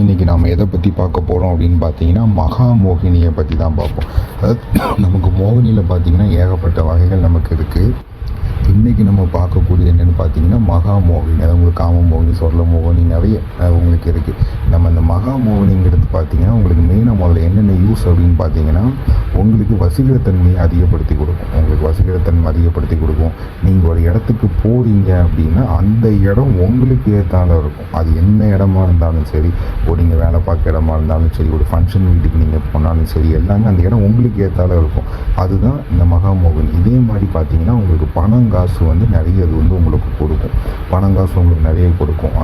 இன்றைக்கி நாம் எதை பற்றி பார்க்க போகிறோம் அப்படின்னு பார்த்தீங்கன்னா மகா மோகினியை பற்றி தான் பார்ப்போம். நமக்கு மோகினியில் பார்த்திங்கன்னா ஏகப்பட்ட வகைகள் நமக்கு இருக்குது. இன்றைக்கி நம்ம பார்க்கக்கூடிய என்னென்னு பார்த்தீங்கன்னா மகா மோகினி. அது உங்களுக்கு காம மோகினி, சொல்ல மோகினி நிறைய உங்களுக்கு இருக்குது. நம்ம இந்த மகா மோகினிங்கிறது பார்த்திங்கன்னா உங்களுக்கு மெயினாக முதல்ல என்னென்ன யூஸ் அப்படின்னு பார்த்தீங்கன்னா உங்களுக்கு வசீகரத்தன்மையை அதிகப்படுத்தி கொடுக்கும். உங்களுக்கு வசீகரத்தன்மை அதிகப்படுத்தி கொடுக்கும். நீங்கள் ஒரு இடத்துக்கு போகிறீங்க அப்படின்னா அந்த இடம் உங்களுக்கு ஏற்றால இருக்கும். அது என்ன இடமா இருந்தாலும் சரி, நீங்கள் வேலை பார்க்க இடமா இருந்தாலும் சரி, ஒரு ஃபங்க்ஷன் வீட்டுக்கு நீங்கள் போனாலும் சரி, எல்லாமே அந்த இடம் உங்களுக்கு ஏற்றால இருக்கும். அதுதான் இந்த மகா மோகினி. இதே மாதிரி பார்த்தீங்கன்னா உங்களுக்கு பணம் காசு நிறைய அது உங்களுக்கு கொடுக்கும். பணம் காசு உங்களுக்கு நிறைய கொடுக்கும்.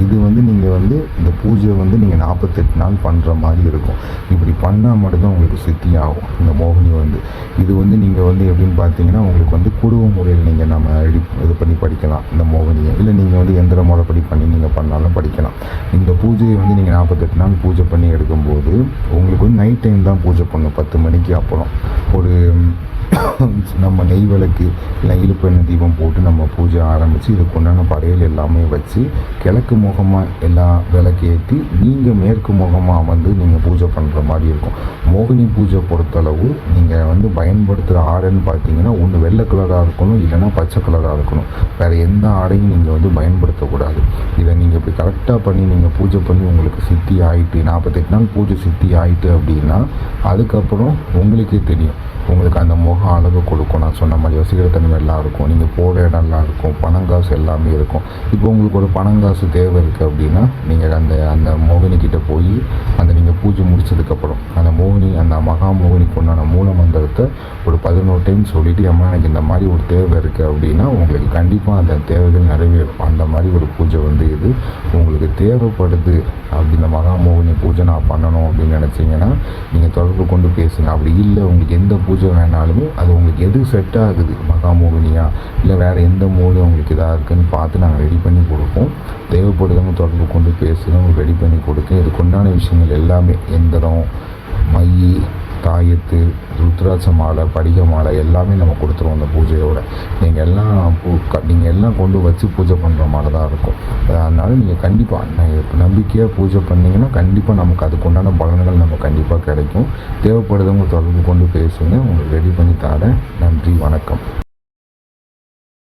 இது நீங்கள் இந்த பூஜை நீங்கள் 48 நாள் பண்ணுற மாதிரி இருக்கும். இப்படி பண்ணால் மட்டும்தான் உங்களுக்கு சித்தி ஆகும் இந்த மோகினி. இது நீங்கள் எப்படின்னு பார்த்தீங்கன்னா உங்களுக்கு குடும்ப முறையில் நீங்கள் நம்ம இது பண்ணி படிக்கலாம் இந்த மோகினியை. இல்லை நீங்கள் எந்திர முறைப்படி பண்ணி நீங்கள் பண்ணாலும் படிக்கலாம். இந்த பூஜையை நீங்கள் 48 நாள் பூஜை பண்ணி எடுக்கும்போது உங்களுக்கு நைட் டைம் தான் பூஜை பண்ணணும். 10 மணிக்கு அப்புறம் ஒரு நம்ம நெய் விளக்கு இல்லை இழுப்பெண்ணெய் தீபம் போட்டு நம்ம பூஜை ஆரம்பித்து இதுக்கு உண்டான படையல் எல்லாமே வச்சு கிழக்கு முகமாக எல்லா விளக்கேற்றி நீங்கள் மேற்கு முகமாக நீங்கள் பூஜை பண்ணுற மாதிரி இருக்கும். மோகினி பூஜை பொறுத்தளவு நீங்கள் பயன்படுத்துகிற ஆடைன்னு பார்த்தீங்கன்னா ஒன்று வெள்ளை கலராக இருக்கணும், இல்லைன்னா பச்சை கலராக இருக்கணும். வேறு எந்த ஆடையும் நீங்கள் பயன்படுத்தக்கூடாது. இதை நீங்கள் இப்படி கரெக்டாக பண்ணி நீங்கள் பூஜை பண்ணி உங்களுக்கு சித்தி ஆகிட்டு 48 நாள் பூஜை சித்தி ஆகிட்டு அப்படின்னா அதுக்கப்புறம் உங்களுக்கே தெரியும். உங்களுக்கு அந்த முக அழகு கொடுக்கும். நான் சொன்ன மாதிரி வசீகரத்தன்மை எல்லாம் இருக்கும். நீங்கள் போகிற இடம்லாம் இருக்கும். பணங்காசு எல்லாமே இருக்கும். இப்போ உங்களுக்கு ஒரு பணங்காசு தேவை இருக்குது அப்படின்னா நீங்கள் அந்த மோகினிக்கிட்ட போய் நீங்கள் பூஜை முடிச்சதுக்கப்புறம் அந்த மகா மோகினிக்கு உண்டான மூல மந்திரத்தை ஒரு 11 டைம் சொல்லிவிட்டு, அம்மா எனக்கு இந்த மாதிரி ஒரு தேவை இருக்குது அப்படின்னா உங்களுக்கு கண்டிப்பாக அந்த தேவைகள் நிறைவேறும். அந்த மாதிரி ஒரு பூஜை இது உங்களுக்கு தேவைப்படுது. அப்படி இந்த மகா மோகினி பூஜை நான் பண்ணணும் அப்படின்னு நினச்சிங்கன்னா நீங்கள் தொடர்பு கொண்டு பேசுங்க. அப்படி இல்லை உங்களுக்கு எந்த பூஜை வேணாலுமே அது உங்களுக்கு எது செட் ஆகுது, மகா மோகினியா இல்லை வேறு எந்த மூடு உங்களுக்கு இதாக இருக்குதுன்னு பார்த்து நாங்கள் ரெடி பண்ணி கொடுப்போம். தேவைப்படுறவங்க தொடர்பு கொண்டு பேசுங்க, உங்களுக்கு ரெடி பண்ணி கொடுக்க. இதுக்கு உண்டான விஷயங்கள் எல்லாமே எந்திரம், மை, தாயத்து, ருத்ராட்ச மாலை, படிக மாலை எல்லாமே நம்ம கொடுத்துருவோம். அந்த பூஜையோட நீங்கள் எல்லாம் கொண்டு வச்சு பூஜை பண்ணுற மாதிரி தான் இருக்கும். அதனால் நீங்கள் கண்டிப்பாக நம்பிக்கையாக பூஜை பண்ணிங்கன்னா கண்டிப்பாக நமக்கு அதுக்குண்டான பலன்கள் நம்ம கண்டிப்பாக கிடைக்கும். தேவைப்படுறவங்க தொடர்பு கொண்டு பேசுங்க, உங்களுக்கு ரெடி பண்ணி தரேன். நன்றி, வணக்கம்.